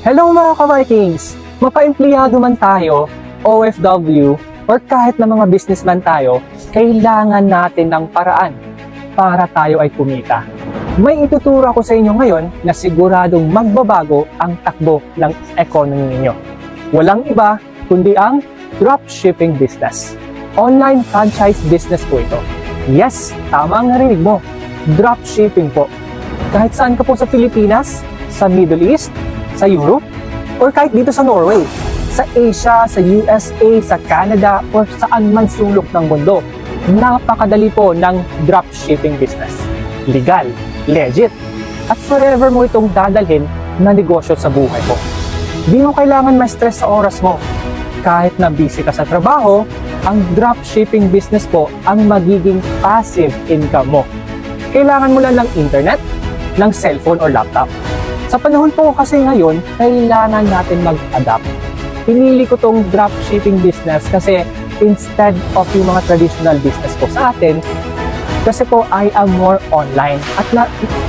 Hello mga ka-Vikings! Mapa-empleyado man tayo, OFW, or kahit na mga businessman tayo, kailangan natin ng paraan para tayo ay kumita. May ituturo ako sa inyo ngayon na siguradong magbabago ang takbo ng economy ninyo. Walang iba kundi ang dropshipping business. Online franchise business po ito. Yes, tama ang narinig mo. Dropshipping po. Kahit saan ka po sa Pilipinas, sa Middle East, sa Europe, or kahit dito sa Norway, sa Asia, sa USA, sa Canada, or saan man sulok ng mundo, napakadali po ng dropshipping business. Legal, legit, at forever mo itong dadalhin na negosyo sa buhay mo. Di mo kailangan ma-stress sa oras mo. Kahit na busy ka sa trabaho, ang dropshipping business po ang magiging passive income mo. Kailangan mo lang ng internet, ng cellphone or laptop. Sa panahon po kasi ngayon, kailangan natin mag-adapt. Pinili ko tong dropshipping business kasi instead of yung mga traditional business po sa atin, kasi po I am more online at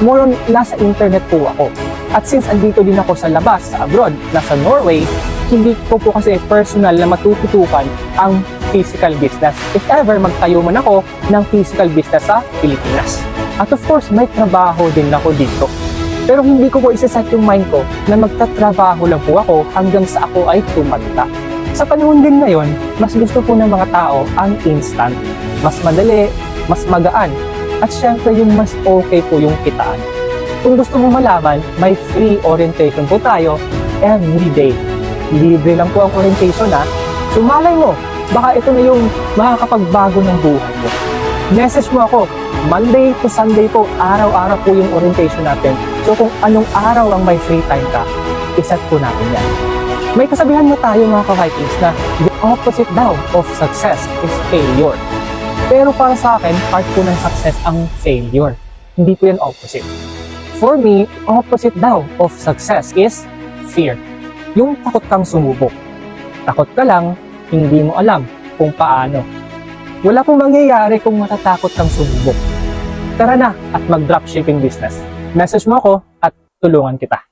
more on nasa internet po ako. At since andito din ako sa labas, sa abroad, nasa Norway, hindi ko po kasi personal na matututukan ang physical business. If ever magtayo man ako ng physical business sa Pilipinas. At of course, may trabaho din ako dito. Pero hindi ko po isa-set yung mind ko na magtatrabaho lang po ako hanggang sa ako ay tumanda. Sa panahon din ngayon, mas gusto po ng mga tao ang instant. Mas madali, mas magaan, at syempre yung mas okay po yung kitaan. Kung gusto mo malaman, may free orientation po tayo every day. Libre lang po ang orientation ha. So malay mo, baka ito na yung makakapagbago ng buhay mo. Message mo ako, Monday to Sunday po, araw-araw po yung orientation natin. So kung anong araw ang may free time ka, iset po natin yan. May kasabihan na tayo mga ka-Vikings na the opposite daw of success is failure. Pero para sa akin, part po ng success ang failure. Hindi po yan opposite. For me, opposite daw of success is fear. Yung takot kang sumubok. Takot ka lang, hindi mo alam kung paano. Wala pong mangyayari kung matatakot kang sumubok. Tara na at mag-dropshipping business. Message mo ako at tulungan kita.